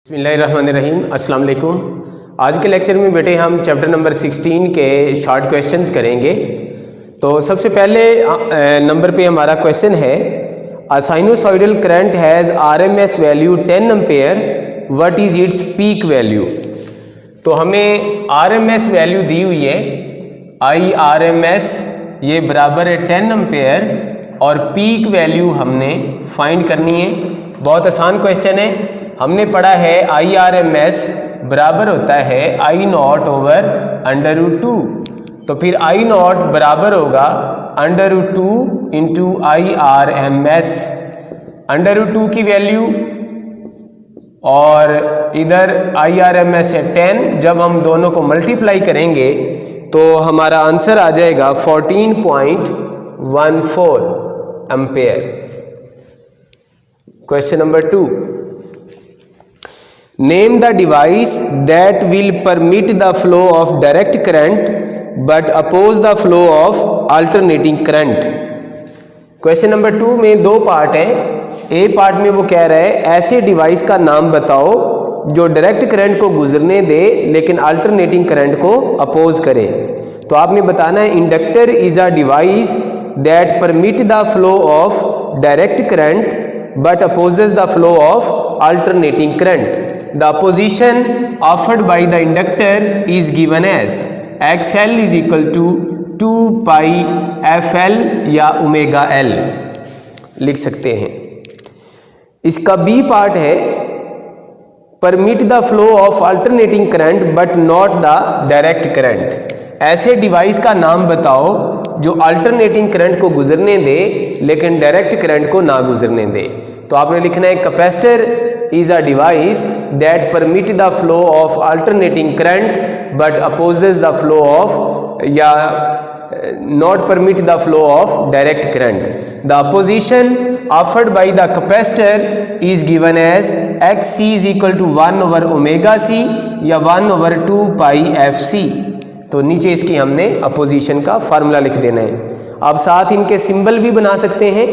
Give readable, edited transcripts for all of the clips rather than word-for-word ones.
बिस्मिल्लाहिर्रहमानिर्रहीम, अस्सलाम वालेकुम। आज के लेक्चर में बेटे हम चैप्टर नंबर 16 के शॉर्ट क्वेश्चंस करेंगे। तो सबसे पहले नंबर पे हमारा क्वेश्चन है, a sinusoidal current has RMS value 10 ampere, what is its peak value. तो हमें आरएमएस वैल्यू दी हुई है, आई आरएमएस ये बराबर है 10 एम्पेयर और पीक वैल्यू हमने फाइंड करनी है। बहुत आसान क्वेश्चन है। हमने पढ़ा है आई आर एम एस बराबर होता है आई नॉट ओवर √2। तो फिर आई नॉट बराबर होगा √2 into I R M S. √2 की वैल्यू और इधर आई आर एम एस है 10। जब हम दोनों को मल्टीप्लाई करेंगे तो हमारा आंसर आ जाएगा 14.14 ampere. Question number 2, name the device that will permit the flow of direct current but oppose the flow of alternating current. Question number 2 में दो पार्ट हैं। ए पार्ट में वो कह रहा है ऐसे डिवाइस का नाम बताओ जो डायरेक्ट करंट को गुजरने दे लेकिन अल्टरनेटिंग करंट को अपोज करे। तो आपने बताना है inductor is a device that permit the flow of direct current but opposes the flow of alternating current. The opposition offered by the inductor is given as XL is equal to 2 pi FL या omega L लिख सकते हैं। इसका B part है permit the flow of alternating current but not the direct current. ऐसे device का नाम बताओ जो अल्टरनेटिंग करंट को गुजरने दे लेकिन डायरेक्ट करंट को ना गुजरने दे। तो आपने लिखना है capacitor is a device that permit the flow of alternating current but opposes the flow of या not permit the flow of direct current. The opposition offered by the capacitor is given as XC is equal to 1 over omega C या 1 over 2 पाई FC। तो नीचे इसकी हमने opposition का formula लिख देना है। आप साथ इनके सिंबल भी बना सकते हैं।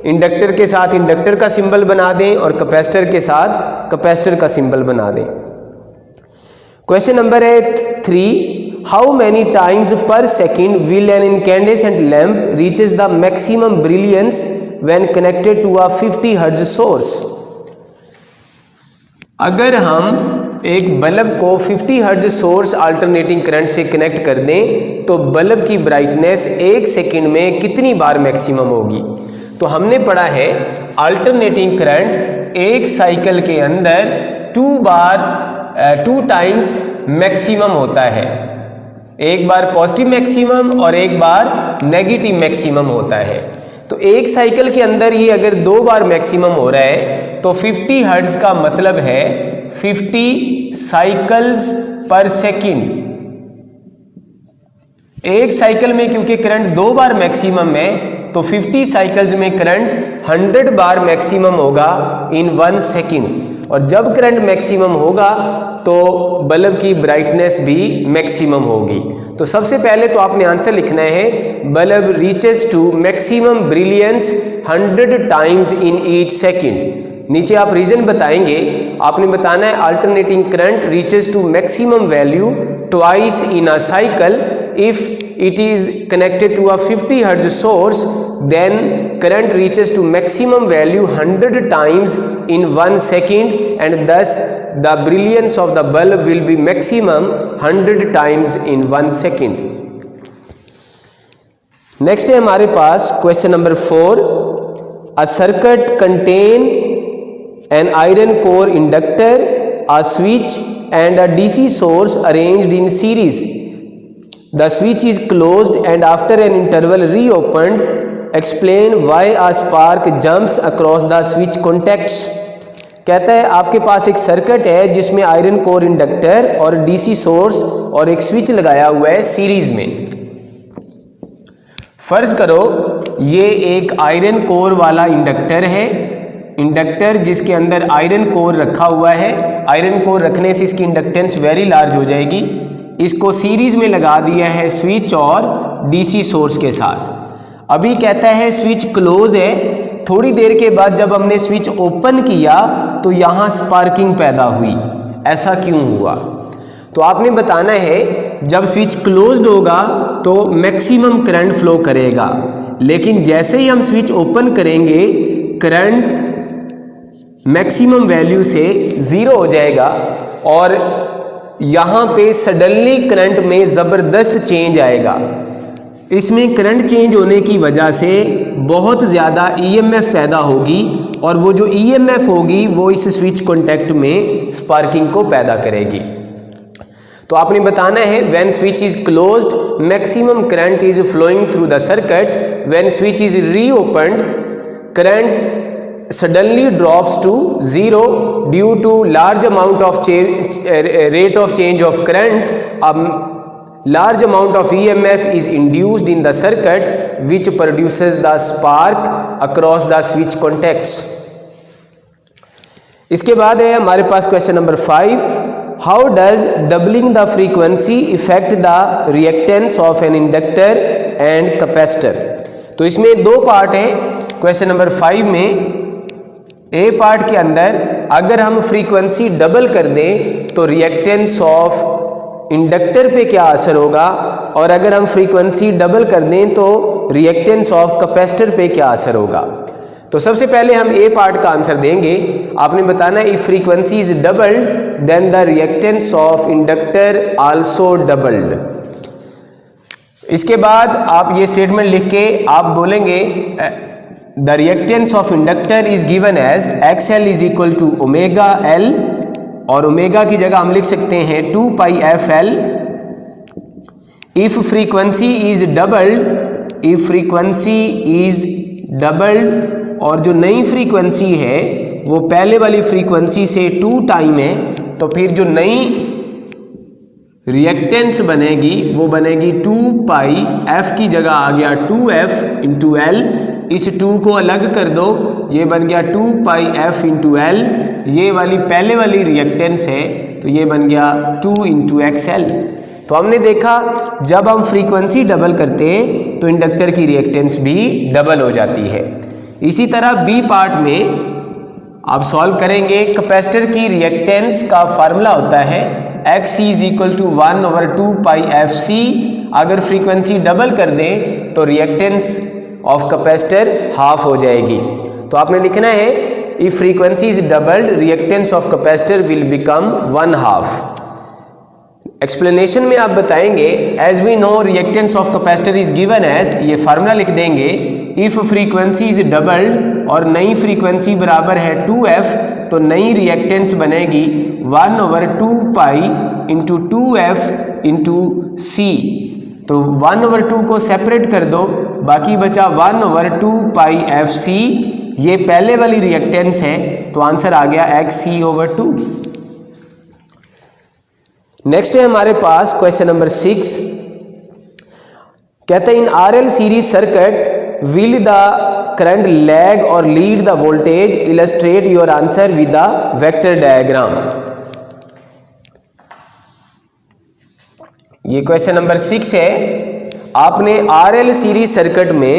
इंडक्टर के साथ इंडक्टर का सिंबल बना दें और कैपेसिटर के साथ कैपेसिटर का सिंबल बना दें। क्वेश्चन नंबर है 3, how many times per second will an incandescent lamp reaches the maximum brilliance when connected to a 50 hertz source. अगर हम एक बल्ब को 50 हर्ट्ज सोर्स अल्टरनेटिंग करंट से कनेक्ट कर दें तो बल्ब की ब्राइटनेस 1 सेकेंड में कितनी बार मैक्सिमम होगी। तो हमने पढ़ा है अल्टरनेटिंग करंट एक साइकिल के अंदर 2 टाइम्स मैक्सिमम होता है। एक बार पॉजिटिव मैक्सिमम और एक बार नेगेटिव मैक्सिमम होता है। तो एक साइकिल के अंदर ये अगर 2 बार मैक्सिमम हो रहा है तो 50 हर्ट्ज का मतलब है 50 साइकिल्स पर सेकेंड। एक साइकिल में क्योंकि करंट 2 बार मैक्सिमम है तो 50 साइकिल्स में करंट 100 बार मैक्सिमम होगा इन 1 सेकेंड। और जब करंट मैक्सिमम होगा तो बल्ब की ब्राइटनेस भी मैक्सिमम होगी। तो सबसे पहले तो आपने आंसर लिखना है bulb reaches to maximum brilliance 100 times in each second. नीचे आप रीजन बताएंगे। आपने बताना है alternating current reaches to maximum value twice in a cycle if it is connected to a 50 hertz source, then current reaches to maximum value 100 times in 1 second and thus the brilliance of the bulb will be maximum 100 times in 1 second. Next है हमारे पास question number 4, a circuit contain an iron core inductor, a switch and a DC source arranged in series. The switch is closed and after an interval reopened. Explain why a spark jumps across the switch contacts. कहता है आपके पास एक circuit है जिसमें iron core inductor और DC source और एक switch लगाया हुआ है सीरीज में। फर्ज करो ये एक आयरन कोर वाला इंडक्टर है। इंडक्टर जिसके अंदर आयरन कोर रखा हुआ है। आयरन कोर रखने से इसकी इंडक्टेंस वेरी लार्ज हो जाएगी। इसको सीरीज में लगा दिया है स्विच और डीसी सोर्स के साथ। अभी कहता है स्विच क्लोज है। थोड़ी देर के बाद जब हमने स्विच ओपन किया तो यहाँ स्पार्किंग पैदा हुई, ऐसा क्यों हुआ? तो आपने बताना है जब स्विच क्लोज्ड होगा तो मैक्सिमम करंट फ्लो करेगा, लेकिन जैसे ही हम स्विच ओपन करेंगे करंट मैक्सिमम वैल्यू से 0 हो जाएगा और यहाँ पे सडनली करंट में ज़बरदस्त चेंज आएगा। इसमें करंट चेंज होने की वजह से बहुत ज़्यादा ईएमएफ पैदा होगी और वो जो ईएमएफ होगी वो इस स्विच कॉन्टैक्ट में स्पार्किंग को पैदा करेगी। तो आपने बताना है when switch is closed maximum current is flowing through the circuit, when switch is reopened current suddenly drops to 0 due to large amount of rate of change of current. Large amount of EMF is induced in the circuit which produces the spark across the switch contacts. इसके बाद है हमारे पास question number 5, how does doubling the frequency affect the reactance of an inductor and capacitor? तो इसमें दो part है question number 5 में। ए part के अंदर अगर हम फ्रीक्वेंसी डबल कर दें तो रिएक्टेंस ऑफ इंडक्टर पे क्या असर होगा, और अगर हम फ्रीक्वेंसी डबल कर दें तो रिएक्टेंस ऑफ कैपेसिटर पे क्या असर होगा। तो सबसे पहले हम ए पार्ट का आंसर देंगे। आपने बताना if frequency is doubled then the reactance of inductor also doubled. इसके बाद आप ये स्टेटमेंट लिख के आप बोलेंगे the reactance of inductor is given as XL is equal to omega L, और ओमेगा की जगह हम लिख सकते हैं 2 pi FL। If frequency is doubled, if frequency is doubled और जो नई फ्रीक्वेंसी है वो पहले वाली फ्रीक्वेंसी से 2 टाइम है, तो फिर जो नई रिएक्टेंस बनेगी वो बनेगी 2 पाई F की जगह आ गया 2F इंटू L। इस 2 को अलग कर दो, ये बन गया 2 पाई F इंटू L। ये वाली पहले वाली रिएक्टेंस है तो ये बन गया 2 इंटू XL। तो हमने देखा जब हम फ्रीक्वेंसी डबल करते हैं तो इंडक्टर की रिएक्टेंस भी डबल हो जाती है। इसी तरह बी पार्ट में आप सॉल्व करेंगे। कैपेसिटर की रिएक्टेंस का फार्मूला होता है XC is equal to 1/2 pi FC। अगर फ्रीक्वेंसी डबल कर दें तो रिएक्टेंस ऑफ कैपेसिटर हाफ हो जाएगी। तो आपने लिखना है if frequency is doubled reactance of capacitor will become 1/2। Explanation में आप बताएंगे as we know reactance of capacitor is given as, ये फार्मूला लिख देंगे इफ फ्रीक्वेंसी इज डबल्ड और नई फ्रीक्वेंसी बराबर है 2F, तो नई रिएक्टेंस बनेगी 1/2 pi into 2F into C। तो 1/2 को सेपरेट कर दो, बाकी बचा 1/2 पाई FC। ये पहले वाली रिएक्टेंस है तो आंसर आ गया XC/2। नेक्स्ट है हमारे पास क्वेश्चन नंबर 6, कहते हैं in RL series circuit will the current lag और lead the voltage, illustrate your answer with the vector diagram. ये क्वेश्चन नंबर 6 है। आपने RL सीरीज सर्किट में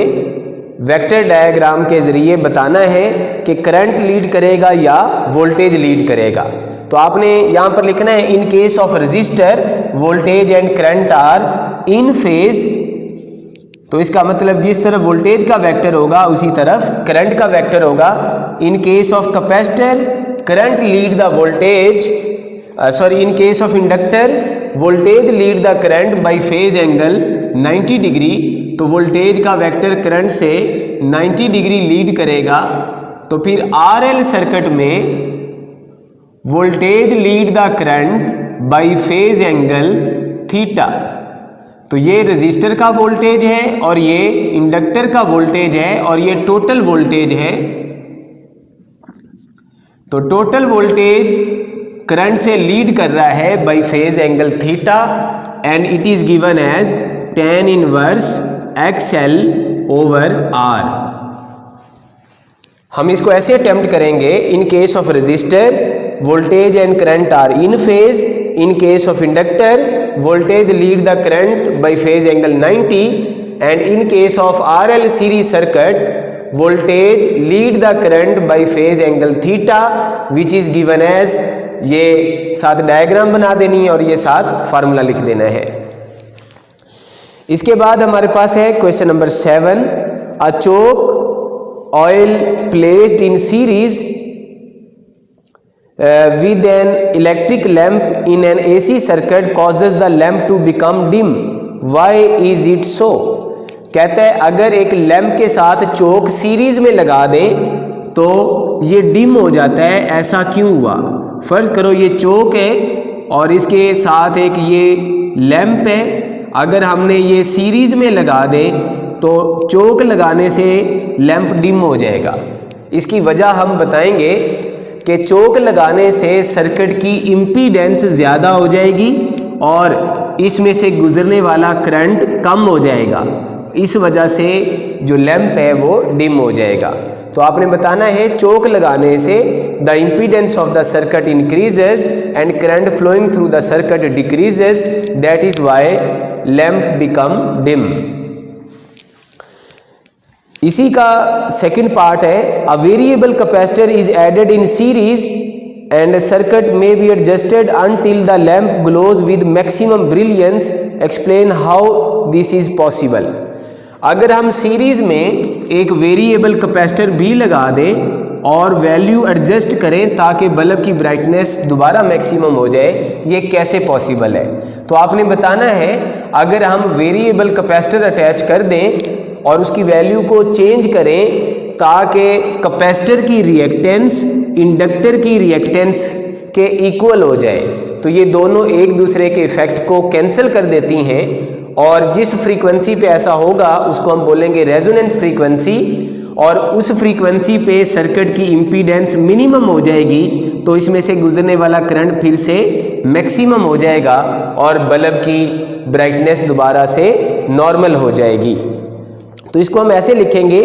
वेक्टर डायग्राम के जरिए बताना है कि करंट लीड करेगा या वोल्टेज लीड करेगा। तो आपने यहां पर लिखना है in case of resistor voltage and current are in phase. तो इसका मतलब जिस तरफ वोल्टेज का वेक्टर होगा उसी तरफ करंट का वेक्टर होगा। इन case of capacitor current lead the voltage, in case of inductor voltage lead the current by phase angle 90 degree. तो वोल्टेज का वेक्टर करंट से 90 डिग्री लीड करेगा। तो फिर RL सर्किट में voltage lead the current by phase angle theta. तो ये register का वोल्टेज है और ये इंडक्टर का वोल्टेज है और ये टोटल वोल्टेज है। तो टोटल वोल्टेज करंट से लीड कर रहा है by phase angle theta and it is given as tan inverse XL/R। हम इसको ऐसे अटेम्प्ट करेंगे in case of resistor voltage and current are in phase, in case of inductor voltage lead the current by phase angle 90 and in case of RL series circuit voltage lead the current by phase angle theta which is given as, ये साथ diagram बना देनी है और ये साथ formula लिख देना है। इसके बाद हमारे पास है question number 7, a choke coil placed in series with an electric lamp in an AC circuit causes the lamp to become dim. Why is it so? कहता है अगर एक लैंप के साथ चोक सीरीज में लगा दें तो ये डिम हो जाता है, ऐसा क्यों हुआ? फर्ज करो ये चोक है और इसके साथ एक ये लैंप है, अगर हमने ये सीरीज में लगा दें तो चोक लगाने से लैंप डिम हो जाएगा। इसकी वजह हम बताएंगे कि चोक लगाने से सर्किट की इम्पीडेंस ज़्यादा हो जाएगी और इसमें से गुजरने वाला करंट कम हो जाएगा, इस वजह से जो लैंप है वो डिम हो जाएगा। तो आपने बताना है चोक लगाने से the impedance of the circuit increases and current flowing through the circuit decreases, that is why lamp become dim. इसी का सेकंड पार्ट है, a variable capacitor is added in series and circuit may be adjusted until the lamp glows with maximum brilliance, explain how this is possible. अगर हम series में एक variable capacitor भी लगा दें और वैल्यू एडजस्ट करें ताकि बल्ब की ब्राइटनेस दोबारा मैक्सिमम हो जाए, ये कैसे पॉसिबल है? तो आपने बताना है अगर हम वेरिएबल कैपेसिटर अटैच कर दें और उसकी वैल्यू को चेंज करें ताकि कैपेसिटर की रिएक्टेंस इंडक्टर की रिएक्टेंस के इक्वल हो जाए, तो ये दोनों एक दूसरे के इफेक्ट को कैंसिल कर देती हैं और जिस फ्रीक्वेंसी पे ऐसा होगा उसको हम बोलेंगे रेजोनेंस फ्रीक्वेंसी, और उस फ्रीक्वेंसी पे सर्किट की इम्पीडेंस मिनिमम हो जाएगी तो इसमें से गुजरने वाला करंट फिर से मैक्सिमम हो जाएगा और बल्ब की ब्राइटनेस दोबारा से नॉर्मल हो जाएगी। तो इसको हम ऐसे लिखेंगे,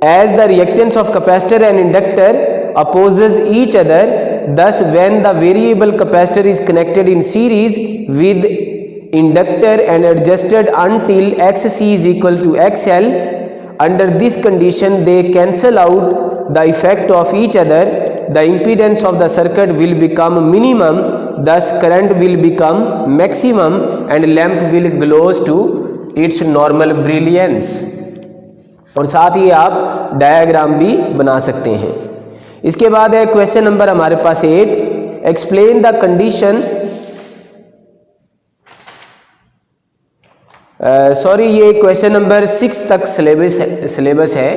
as the reactance of capacitor and inductor opposes each other, thus when the variable capacitor is connected in series with inductor and adjusted until XC is equal to XL, under this condition they cancel out the effect of each other, the impedance of the circuit will become minimum, thus current will become maximum and lamp will glows to its normal brilliance। और साथ ही आप diagram भी बना सकते हैं। इसके बाद है क्वेश्चन नंबर हमारे पास 8, एक्सप्लेन द कंडीशन, सॉरी ये क्वेश्चन नंबर 6 तक सिलेबस है।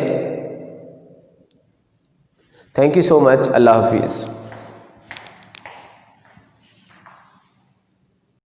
थैंक यू सो मच, अल्लाह हाफिज़।